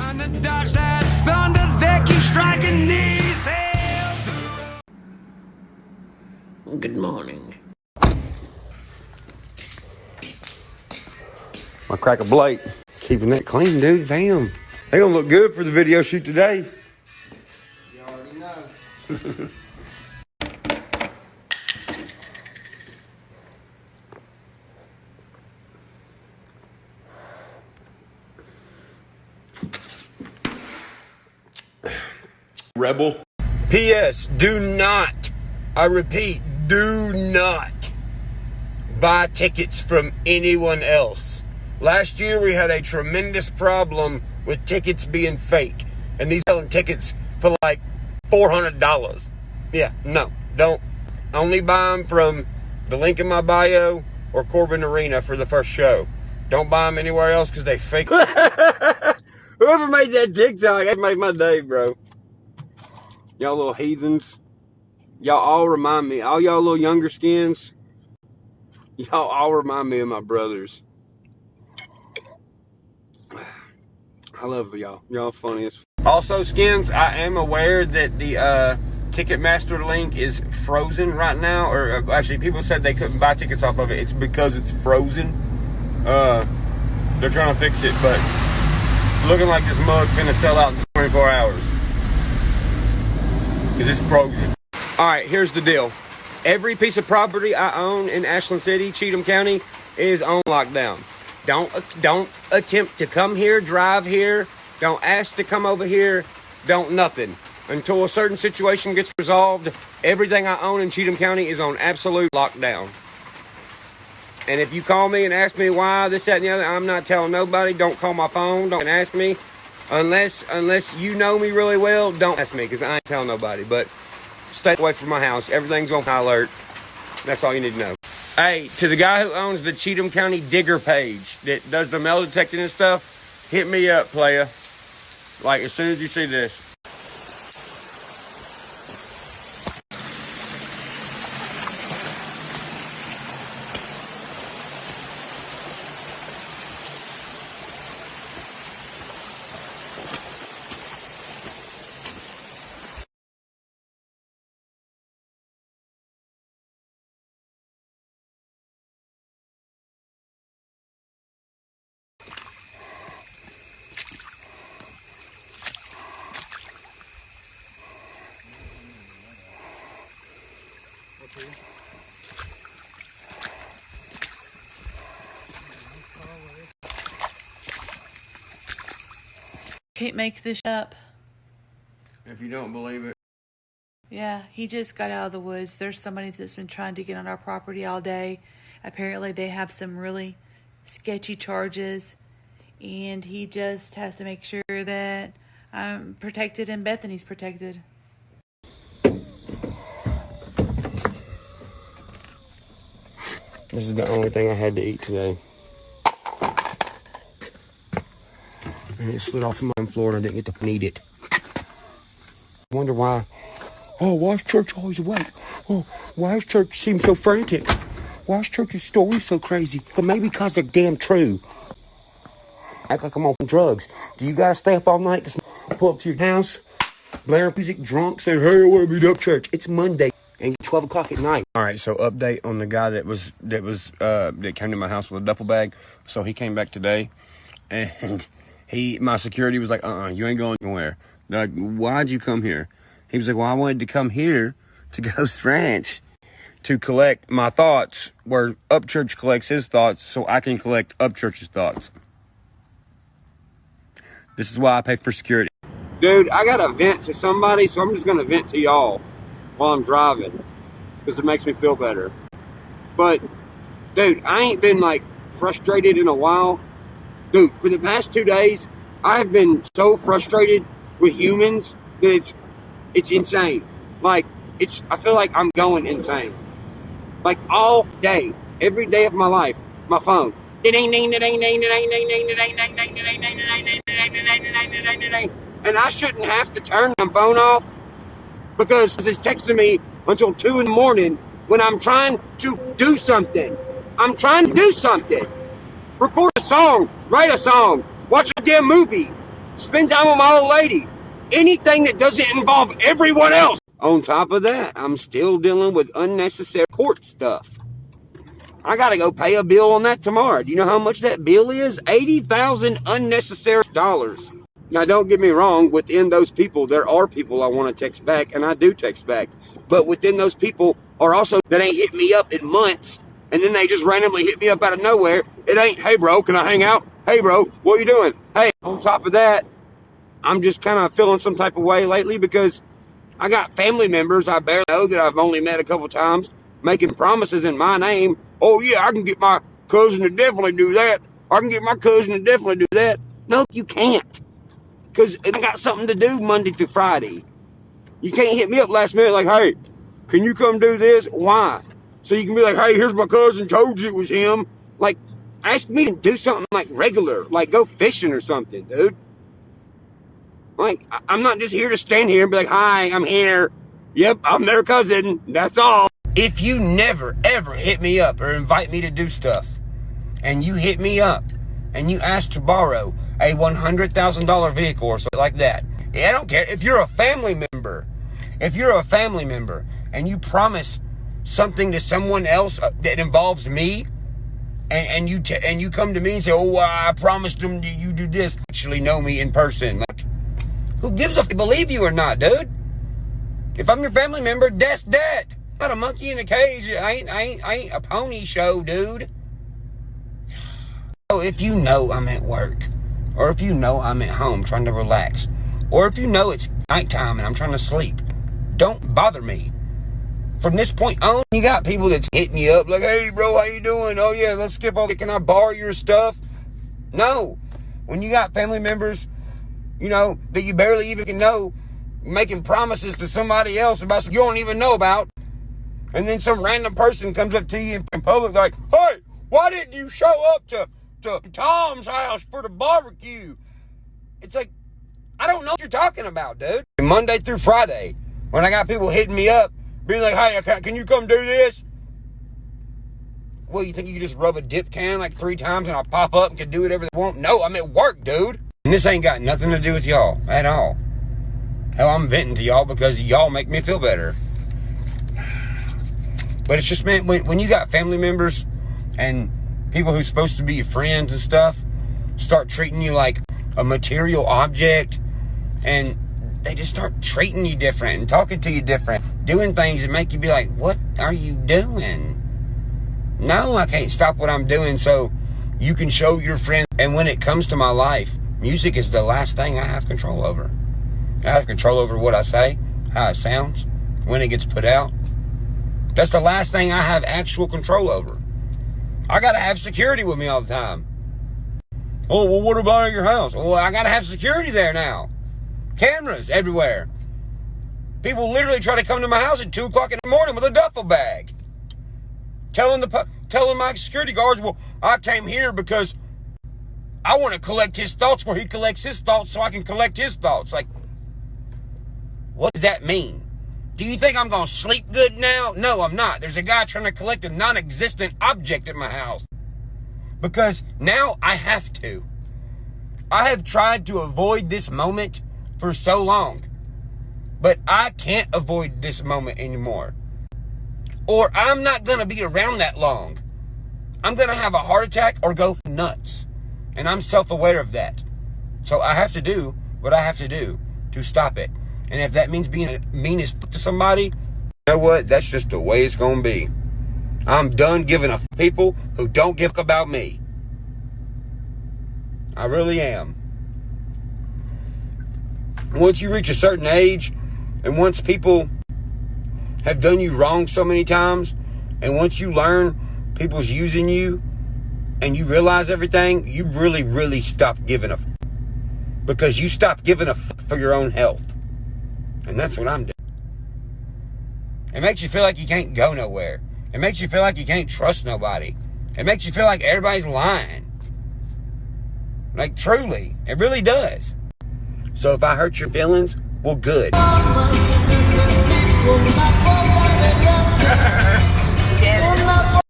Trying to dodge that thunder that keeps striking these hills. Good morning. My crack a blade. Keeping that clean, dude. Damn. They gonna look good for the video shoot today. You already know. Rebel. P.S. Do not, I repeat, do not buy tickets from anyone else. Last year we had a tremendous problem with tickets being fake. And these selling tickets for like $400. Yeah, no, don't. Only buy them from the link in my bio or Corbin Arena for the first show. Don't buy them anywhere else because they fake. Whoever made that TikTok, that made my day, bro. Y'all little heathens. Y'all all remind me. All y'all little younger skins. Y'all all remind me of my brothers. I love y'all. Y'all funny as f. Also, skins, I am aware that the Ticketmaster link is frozen right now. Or actually, people said they couldn't buy tickets off of it. It's because it's frozen. They're trying to fix it, but looking like this mug's finna sell out in 24 hours. Because it's frozen. Alright, here's the deal. Every piece of property I own in Ashland City, Cheatham County, is on lockdown. Don't attempt to come here, drive here. Don't ask to come over here. Don't nothing. Until a certain situation gets resolved, everything I own in Cheatham County is on absolute lockdown. And if you call me and ask me why, this, that, and the other, I'm not telling nobody. Don't call my phone. Don't ask me. Unless you know me really well, don't ask me, because I ain't telling nobody. But stay away from my house. Everything's on high alert. That's all you need to know. Hey, to the guy who owns the Cheatham County Digger page that does the metal detecting and stuff, hit me up, playa. Like, as soon as you see this. Can't make this up. If you don't believe it. Yeah, he just got out of the woods. There's somebody that's been trying to get on our property all day. Apparently they have some really sketchy charges, and he just has to make sure that I'm protected and Bethany's protected. This is the only thing I had to eat today. And it slid off of my floor and I didn't get to eat it. I wonder why. Oh, why is church always awake? Oh, why does church seem so frantic? Why is church's stories so crazy? But maybe because they're damn true. Act like I'm on drugs. Do you guys stay up all night? Pull up to your house, blare music, drunk, say, hey, I want to meet Upchurch. It's Monday and 12 o'clock at night. All right, so update on the guy that came to my house with a duffel bag. So he came back today, and my security was like, you ain't going anywhere. They're like, why'd you come here? He was like, well, I wanted to come here to Ghost Ranch to collect my thoughts where Upchurch collects his thoughts so I can collect Upchurch's thoughts. This is why I pay for security. Dude, I got to vent to somebody, so I'm just going to vent to y'all while I'm driving because it makes me feel better. But, dude, I ain't been, like, frustrated in a while. Dude, for the past 2 days, I have been so frustrated with humans that it's insane. Like, I feel like I'm going insane. Like, all day, every day of my life, my phone. And I shouldn't have to turn my phone off because it's texting me until 2 in the morning when I'm trying to do something. I'm trying to do something. Record a song, write a song, watch a damn movie. Spend time with my old lady. Anything that doesn't involve everyone else. On top of that, I'm still dealing with unnecessary court stuff. I gotta go pay a bill on that tomorrow. Do you know how much that bill is? $80,000 unnecessary dollars. Now, don't get me wrong. Within those people, there are people I want to text back, and I do text back. But within those people are also that ain't hit me up in months, and then they just randomly hit me up out of nowhere. It ain't, hey, bro, can I hang out? Hey, bro, what are you doing? Hey, on top of that, I'm just kind of feeling some type of way lately because I got family members I barely know that I've only met a couple times making promises in my name. Oh, yeah, I can get my cousin to definitely do that. I can get my cousin to definitely do that. No, you can't. Because I got something to do Monday through Friday. You can't hit me up last minute like, hey, can you come do this? Why? So you can be like, hey, here's my cousin, told you it was him. Like, ask me to do something like regular. Like, go fishing or something, dude. Like, I'm not just here to stand here and be like, hi, I'm here. Yep, I'm their cousin. That's all. If you never, ever hit me up or invite me to do stuff, and you hit me up, and you ask to borrow a $100,000 vehicle or something like that, I don't care. If you're a family member, and you promise something to someone else that involves me, and you come to me and say, oh, I promised them that you do this, actually know me in person. Like, who gives a f? Believe you or not, dude? If I'm your family member, that's that. Not a monkey in a cage. I ain't a pony show, dude. So if you know I'm at work, or if you know I'm at home trying to relax, or if you know it's nighttime and I'm trying to sleep, don't bother me. From this point on, you got people that's hitting you up like, hey, bro, how you doing? Oh, yeah, let's skip all. Can I borrow your stuff? No. When you got family members, you know, that you barely even can know, making promises to somebody else about something you don't even know about, and then some random person comes up to you in public like, hey, why didn't you show up to Tom's house for the barbecue? It's like, I don't know what you're talking about, dude. Monday through Friday, when I got people hitting me up, being like, hey, can you come do this? Well, you think you can just rub a dip can like 3 times and I'll pop up and can do whatever they want? No, I'm at work, dude. And this ain't got nothing to do with y'all at all. Hell, I'm venting to y'all because y'all make me feel better. But it's just, man, when you got family members and people who's supposed to be your friends and stuff start treating you like a material object, and they just start treating you different and talking to you different, doing things that make you be like, what are you doing? No, I can't stop what I'm doing so you can show your friends. And when it comes to my life, music is the last thing I have control over. I have control over what I say, how it sounds, when it gets put out. That's the last thing I have actual control over. I got to have security with me all the time. Oh, well, what about at your house? Well, I got to have security there now. Cameras everywhere. People literally try to come to my house at 2 o'clock in the morning with a duffel bag. Telling my security guards, well, I came here because I want to collect his thoughts where he collects his thoughts so I can collect his thoughts. Like, what does that mean? Do you think I'm going to sleep good now? No, I'm not. There's a guy trying to collect a non-existent object in my house. Because now I have to. I have tried to avoid this moment for so long. But I can't avoid this moment anymore. Or I'm not going to be around that long. I'm going to have a heart attack or go nuts. And I'm self-aware of that. So I have to do what I have to do to stop it. And if that means being mean as fuck to somebody, you know what? That's just the way it's going to be. I'm done giving a f people who don't give about me. I really am. Once you reach a certain age, and once people have done you wrong so many times, and once you learn people's using you, and you realize everything, you really, really stop giving a f. Because you stop giving a f for your own health. And that's what I'm doing. It makes you feel like you can't go nowhere. It makes you feel like you can't trust nobody. It makes you feel like everybody's lying. Like, truly. It really does. So if I hurt your feelings, well, good.